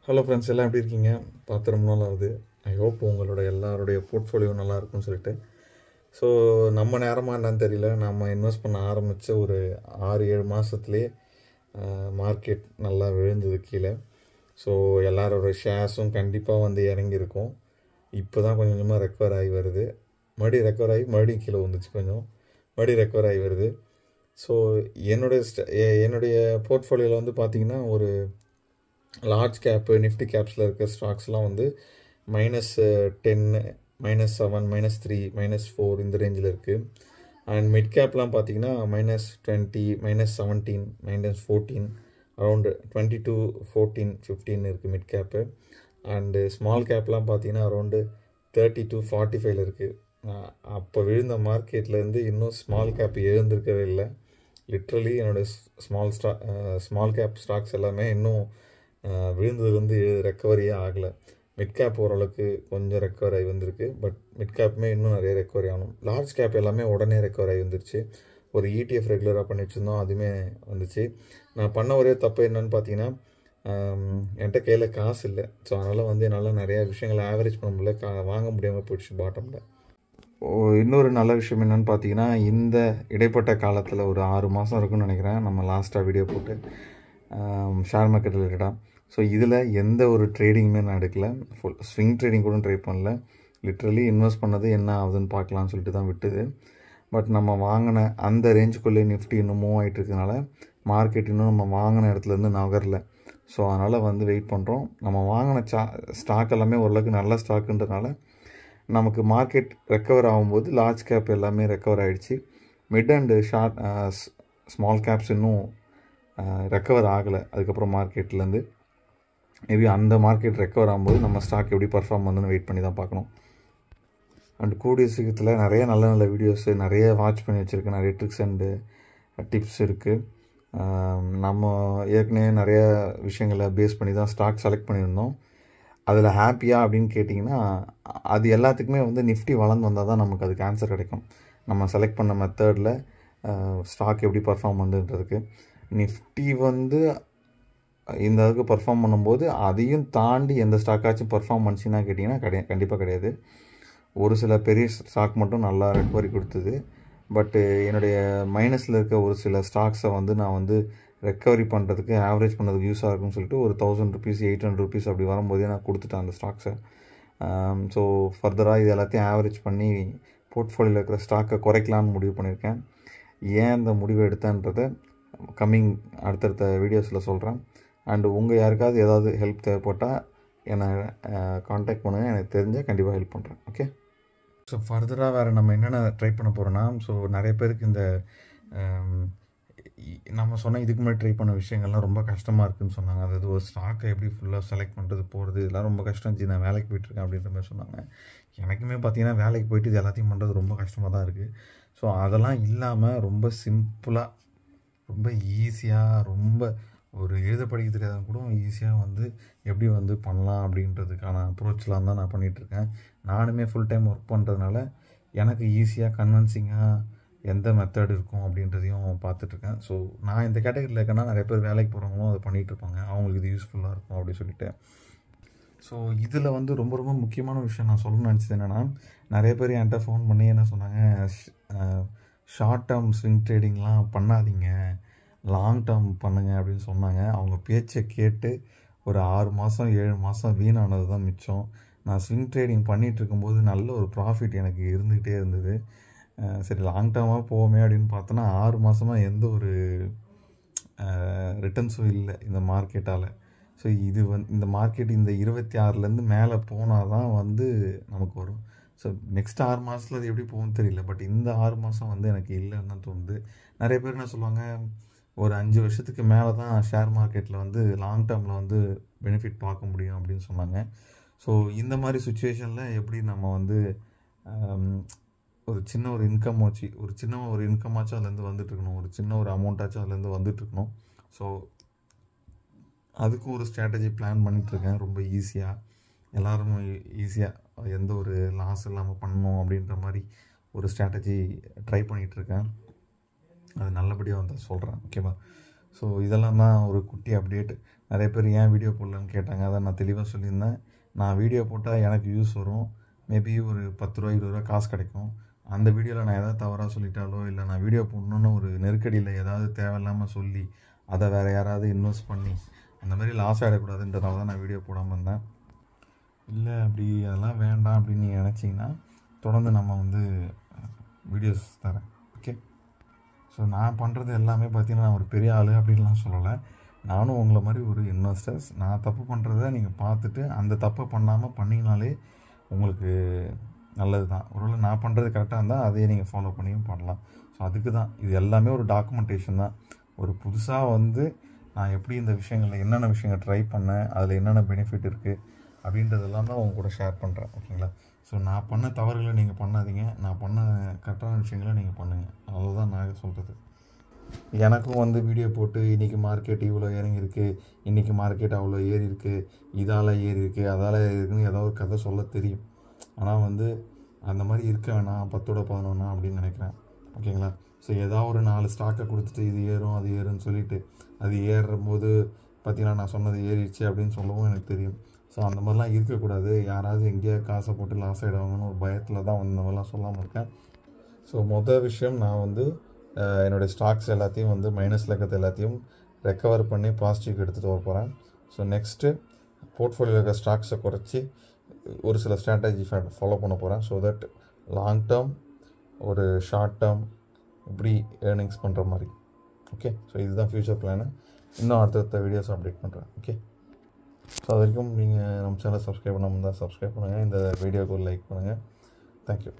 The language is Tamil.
ஹலோ ஃப்ரெண்ட்ஸ், எல்லாம் எப்படி இருக்கீங்க? பார்த்து ரொம்ப நாள் ஆகுது. ஐ ஹோப் உங்களோட எல்லாருடைய போர்ட்ஃபோலியோ நல்லா இருக்கும்னு சொல்லிட்டு. ஸோ நம்ம நேரமாக என்னன்னு தெரியல, நம்ம இன்வெஸ்ட் பண்ண ஆரம்பித்த ஒரு 6-7 மாதத்துலேயே மார்க்கெட் நல்லா விழுந்தது கீழே. ஸோ எல்லாரோட ஷேர்ஸும் கண்டிப்பாக வந்து இறங்கியிருக்கும். இப்போ தான் கொஞ்சம் கொஞ்சமாக ரெக்கவர் ஆகி வருது. மறுபடியும் ரெக்கவர் ஆகி மறுபடியும் கீழே வந்துச்சு, கொஞ்சம் மறுபடியும் ரெக்கவர் ஆகி வருது. ஸோ என்னுடைய போர்ட்ஃபோலியோவில் வந்து பார்த்திங்கன்னா, ஒரு லார்ஜ் கேப்பு நிஃப்டி கேப்ஸில் இருக்க ஸ்டாக்ஸ்லாம் வந்து -10, -7, -3, -4 இந்த ரேஞ்சில் இருக்குது. அண்ட் மிட் கேப்லாம் பார்த்தீங்கன்னா -20, -17, -14, அரௌண்டு 22, 14, 15 இருக்குது மிட் கேப்பு. அண்டு ஸ்மால் கேப்லாம் பார்த்தீங்கன்னா அரௌண்டு 30 to 45 இருக்குது. அப்போ விழுந்த மார்க்கெட்லேருந்து இன்னும் ஸ்மால் கேப் எழுந்திருக்கவே இல்லை. லிட்ரலி என்னோடய ஸ்மால் கேப் ஸ்டாக்ஸ் எல்லாமே இன்னும் விழுந்ததுலேருந்து ரெக்கவரியே ஆகலை. மிட் கேப் ஓரளவுக்கு கொஞ்சம் ரெக்கவர் ஆகி வந்திருக்கு. பட் மிட் கேப்புமே இன்னும் நிறைய ரெக்கவரி ஆகணும். லார்ஜ் கேப் எல்லாமே உடனே ரெக்கவர் ஆகி வந்துருச்சு. ஒரு ETF ரெகுலராக பண்ணி வச்சுருந்தோம், அதுவுமே வந்துச்சு. நான் பண்ண ஒரே தப்பு என்னன்னு பார்த்தீங்கன்னா, என்கிட்ட கையில் காசு இல்லை. ஸோ அதனால் வந்து என்னால் நிறையா விஷயங்களை ஆவரேஜ் பண்ண முடியல, வாங்க முடியாமல் போயிடுச்சு பாட்டமில். இன்னொரு நல்ல விஷயம் என்னென்னு பார்த்தீங்கன்னா, இந்த இடைப்பட்ட காலத்தில் ஒரு 6 மாதம் இருக்குன்னு நினைக்கிறேன், நம்ம லாஸ்ட்டாக வீடியோ போட்டு ஷேர் மார்க்கெட் ரிலேட்டடாக. ஸோ இதில் எந்த ஒரு ட்ரேடிங்குமே நான் எடுக்கலை. ஃபுல் ஸ்விங் ட்ரேடிங் கூட ட்ரை பண்ணல. லிட்ரலி இன்வெஸ்ட் பண்ணது என்ன ஆகுதுன்னு பார்க்கலான்னு சொல்லிட்டு தான் விட்டுது. பட் நம்ம வாங்கின அந்த ரேஞ்சுக்குள்ளே நிஃப்டி இன்னும் மூவ் ஆகிட்டு இருக்கனால மார்க்கெட் இன்னும் நம்ம வாங்கின இடத்துலேருந்து நகரல. ஸோ அதனால் வந்து வெயிட் பண்ணுறோம். நம்ம வாங்கின ஸ்டாக் எல்லாமே ஓரளவுக்கு நல்ல ஸ்டாக்குன்றதுனால நமக்கு மார்க்கெட் ரெக்கவர் ஆகும்போது லார்ஜ் கேப் எல்லாமே ரெக்கவர் ஆகிடுச்சு. மிட் அண்டு ஸ்மால் கேப்ஸ் இன்னும் ரெக்கவர் ஆகலை. அதுக்கப்புறம் மார்க்கெட்லேருந்து மேபி அந்த மார்க்கெட் ரெக்கவர் ஆகும்போது நம்ம ஸ்டாக் எப்படி பர்ஃபார்ம் பண்ணுன்னு வெயிட் பண்ணி தான் பார்க்கணும். அண்ட் கூடிய சீக்கிரத்தில் நிறைய நல்ல நல்ல வீடியோஸு நிறைய வாட்ச் பண்ணி வச்சுருக்கேன். நிறைய ட்ரிக்ஸ் அண்டு டிப்ஸ் இருக்குது. நம்ம ஏற்கனவே நிறைய விஷயங்களை பேஸ் பண்ணி தான் ஸ்டாக் செலக்ட் பண்ணியிருந்தோம். அதில் ஹாப்பியாக அப்படின்னு கேட்டிங்கன்னா, அது எல்லாத்துக்குமே வந்து நிஃப்டி வளர்ந்து வந்தால் தான் நமக்கு அதுக்கு ஆன்சர் கிடைக்கும். நம்ம செலக்ட் பண்ண மெத்தடில் ஸ்டாக் எப்படி பர்ஃபார்ம் பண்ணுன்றதுக்கு நிஃப்டி வந்து இந்த அளவுக்கு பர்ஃபார்ம் பண்ணும்போது அதையும் தாண்டி எந்த ஸ்டாக்காச்சும் பர்ஃபார்ம் பண்ணிச்சுன்னா கேட்டிங்கன்னா கண்டிப்பாக கிடையாது. ஒரு சில பெரிய ஸ்டாக் மட்டும் நல்லா ரெக்கவரி கொடுத்தது. பட்டு என்னுடைய மைனஸில் இருக்க ஒரு சில ஸ்டாக்ஸை வந்து நான் வந்து ரெக்கவரி பண்ணுறதுக்கு ஆவரேஜ் பண்ணுறதுக்கு யூஸாக இருக்குன்னு சொல்லிட்டு ஒரு 1000 rupees 800 rupees அப்படி வரும்போதே நான் கொடுத்துட்டேன் அந்த ஸ்டாக்ஸை. ஸோ ஃபர்தராக இது எல்லாத்தையும் ஆவரேஜ் பண்ணி போர்ட்ஃபோலியோவில் இருக்கிற ஸ்டாக்கை குறைக்கலான்னு முடிவு பண்ணியிருக்கேன். ஏன் இந்த முடிவு எடுத்தேன்றதை கம்மிங் அடுத்தடுத்த வீடியோஸில் சொல்கிறேன். அண்டு உங்கள் யாருக்காவது ஏதாவது ஹெல்ப் தேவைப்பட்டால் என்னை காண்டாக்ட் பண்ணுங்கள். எனக்கு தெரிஞ்சால் கண்டிப்பாக ஹெல்ப் பண்ணுறேன். ஓகே. ஸோ ஃபர்தராக வேறு நம்ம என்னென்ன ட்ரை பண்ண போகிறோன்னா, ஸோ நிறைய பேருக்கு இந்த நம்ம சொன்ன இதுக்கு முன்னாடி ட்ரை பண்ண விஷயங்கள்லாம் ரொம்ப கஷ்டமாக இருக்குதுன்னு சொன்னாங்க. அதாவது ஒரு ஸ்டாக்கை எப்படி ஃபுல்லாக செலக்ட் பண்ணுறது, போகிறது, இதெல்லாம் ரொம்ப கஷ்டம் இருந்துச்சு. நான் வேலைக்கு போயிட்டுருக்கேன் அப்படின்ற மாதிரி சொன்னாங்க. எனக்குமே பார்த்தீங்கன்னா வேலைக்கு போயிட்டு இது எல்லாத்தையும் பண்ணுறது ரொம்ப கஷ்டமாக தான் இருக்குது. ஸோ அதெல்லாம் இல்லாமல் ரொம்ப சிம்பிளாக, ரொம்ப ஈஸியாக, ரொம்ப ஒரு எழுத படிக்க தெரியாதவங்க கூட ஈஸியாக வந்து எப்படி வந்து பண்ணலாம் அப்படின்றதுக்கான அப்ரோச்லாம் தான் நான் பண்ணிகிட்ருக்கேன். நானுமே ஃபுல் டைம் ஒர்க் பண்ணுறதுனால எனக்கு ஈஸியாக கன்வென்சிங்காக எந்த மெத்தட் இருக்கும் அப்படின்றதையும் பார்த்துட்ருக்கேன். ஸோ நான் இந்த கேட்டகரியில் இருக்கேன்னா நிறைய பேர் வேலைக்கு போகிறவங்களும் அதை பண்ணிகிட்ருப்பாங்க. அவங்களுக்கு இது யூஸ்ஃபுல்லாக இருக்கும் அப்படின்னு சொல்லிட்டு. ஸோ இதில் வந்து ரொம்ப ரொம்ப முக்கியமான விஷயம் நான் சொல்லணும்னு நினச்சது என்னென்னா, நிறைய பேர் என்கிட்ட ஃபோன் பண்ணி என்ன சொன்னாங்க, ஷார்ட் டேர்ம் ஸ்விங் ட்ரேடிங்லாம் பண்ணாதீங்க, லாங் டேர்ம் பண்ணுங்க அப்படின்னு சொன்னாங்க. அவங்க பேச்சை கேட்டு ஒரு 6 மாதம் 7 மாதம் வீணானது தான் மிச்சம். நான் ஸ்விங் ட்ரேடிங் பண்ணிகிட்டு இருக்கும்போது நல்ல ஒரு ப்ராஃபிட் எனக்கு இருந்துகிட்டே இருந்தது. சரி லாங் டேர்மாக போவோமே அப்படின்னு பார்த்தோன்னா 6 மாதமாக எந்த ஒரு ரிட்டர்ன்ஸும் இல்லை இந்த மார்க்கெட்டால். ஸோ இது இந்த மார்க்கெட் இந்த 26லேருந்து மேலே போனால் தான் வந்து நமக்கு வரும். ஸோ நெக்ஸ்ட் 6 மாதத்தில் அது எப்படி போகும்னு தெரியல. பட் இந்த 6 மாதம் வந்து எனக்கு இல்லைன்னு தான் தோணுது. நிறைய பேர் என்ன சொல்லுவாங்க, ஒரு 5 வருஷத்துக்கு மேலே தான் ஷேர் மார்க்கெட்டில் வந்து லாங் டேர்மில் வந்து பெனிஃபிட் பார்க்க முடியும் அப்படின்னு சொன்னாங்க. ஸோ இந்த மாதிரி சுச்சுவேஷனில் எப்படி நம்ம வந்து ஒரு சின்ன ஒரு இன்கம் வச்சு ஒரு இன்கமாச்சும் அதுலேருந்து வந்துட்டுருக்கணும், ஒரு சின்ன ஒரு அமௌண்ட்டாச்சும் அதுலேருந்து வந்துட்டுருக்கணும். ஸோ அதுக்கும் ஒரு ஸ்ட்ராட்டஜி பிளான் பண்ணிகிட்ருக்கேன். ரொம்ப ஈஸியாக எல்லோரும் ஈஸியாக எந்த ஒரு லாஸ் இல்லாமல் பண்ணணும் அப்படின்ற மாதிரி ஒரு ஸ்ட்ராட்டஜி ட்ரை பண்ணிகிட்ருக்கேன். அது நல்லபடியாக வந்து சொல்கிறேன். ஓகேவா? ஸோ இதெல்லாம் தான் ஒரு குட்டி அப்டேட். நிறைய பேர் ஏன் வீடியோ போடலன்னு கேட்டாங்க. அதை நான் தெளிவாக சொல்லியிருந்தேன். நான் வீடியோ போட்டால் எனக்கு யூஸ் வரும், மேபி ஒரு 10 ரூபா 20 ரூபா காசு கிடைக்கும். அந்த வீடியோவில் நான் எதாவது தவறாக சொல்லிட்டாலோ இல்லை நான் வீடியோ போடணுன்னு ஒரு நெருக்கடியில் ஏதாவது தேவையில்லாமல் சொல்லி அதை வேறு யாராவது இன்வெஸ்ட் பண்ணி அந்த மாதிரி லாஸ் ஆகிடக்கூடாதுன்றதால தான் நான் வீடியோ போடாமல் இருந்தேன். இல்லை அப்படி அதெல்லாம் வேண்டாம் அப்படின்னு நீங்கள் நினச்சிங்கன்னா தொடர்ந்து நம்ம வந்து வீடியோஸ் தரேன். ஓகே, ஸோ நான் பண்ணுறது எல்லாமே பார்த்திங்கன்னா நான் ஒரு பெரிய ஆள் அப்படின்லாம் சொல்லலை. நானும் உங்களை மாதிரி ஒரு இன்வெஸ்டர்ஸ். நான் தப்பு பண்ணுறத நீங்கள் பார்த்துட்டு அந்த தப்பை பண்ணாமல் பண்ணிங்கனாலே உங்களுக்கு நல்லது தான். ஒருவேளை நான் பண்ணுறது கரெக்டாக இருந்தால் அதையே நீங்கள் ஃபாலோ பண்ணியும் பண்ணலாம். ஸோ அதுக்கு தான் இது எல்லாமே ஒரு டாக்குமெண்டேஷன் தான். ஒரு புதுசாக வந்து நான் எப்படி இந்த விஷயங்களில் என்னென்ன விஷயங்கள் ட்ரை பண்ணேன், அதில் என்னென்ன பெனிஃபிட் இருக்குது அப்படின்றதெல்லாம் தான் உங்க கூட ஷேர் பண்ணுறேன். ஓகேங்களா? ஸோ நான் பண்ண தவறுகளை நீங்கள் பண்ணாதீங்க, நான் பண்ண கரெக்டான விஷயங்களை நீங்கள் பண்ணுங்கள். அவ்வளோதான் நான் சொல்கிறது. எனக்கும் வந்து வீடியோ போட்டு இன்றைக்கி மார்க்கெட் இவ்வளோ இறங்கியிருக்கு, இன்றைக்கி மார்க்கெட் அவ்வளோ ஏறி இருக்குது, இதால் ஏறி இருக்குது, அதால் ஏறி இருக்குன்னு ஏதோ ஒரு கதை சொல்ல தெரியும். ஆனால் வந்து அந்த மாதிரி இருக்க வேணாம், 10ஓட 11 அப்படின்னு நினைக்கிறேன். ஓகேங்களா? ஸோ ஏதாவது ஒரு 4 ஸ்டாக்கை கொடுத்துட்டு இது ஏறும் அது ஏறும்னு சொல்லிவிட்டு அது ஏறும்போது பார்த்திங்கன்னா நான் சொன்னது ஏறிடுச்சு அப்படின்னு சொல்லவும் எனக்கு தெரியும். ஸோ அந்த மாதிரிலாம் இருக்கக்கூடாது. யாராவது எங்கேயா காசை போட்டு லாஸ் ஆகிடுவாங்கன்னு ஒரு பயத்தில் தான் வந்து இந்த மாதிரிலாம் சொல்லாமல் இருக்கேன். ஸோ மொதல் விஷயம், நான் வந்து என்னுடைய ஸ்டாக்ஸ் எல்லாத்தையும் வந்து மைனஸில் இருக்கிறது எல்லாத்தையும் ரெக்கவர் பண்ணி பாசிட்டிவ்க்கு எடுத்துகிட்டு வர போகிறேன். ஸோ நெக்ஸ்ட்டு போர்ட்ஃபோலியோவில் இருக்கிற ஸ்டாக்ஸை குறைச்சி ஒரு சில ஸ்ட்ராட்டஜி ஃபாலோ பண்ண போகிறேன். ஸோ தட் லாங் டேர்ம் ஒரு ஷார்ட் டேர்ம் இப்படி ஏர்னிங்ஸ் பண்ணுற மாதிரி. ஓகே, ஸோ இதுதான் ஃப்யூச்சர் பிளானு. இன்னும் அடுத்தடுத்த வீடியோஸ் அப்டேட் பண்ணுறேன். ஓகே, ஸோ அது வரைக்கும் நீங்கள் நம்ம சேனலை சப்ஸ்கிரைப் பண்ணாமல் இருந்தால் சப்ஸ்கிரைப் பண்ணுங்கள். இந்த வீடியோக்கு ஒரு லைக் பண்ணுங்கள். தேங்க்யூ.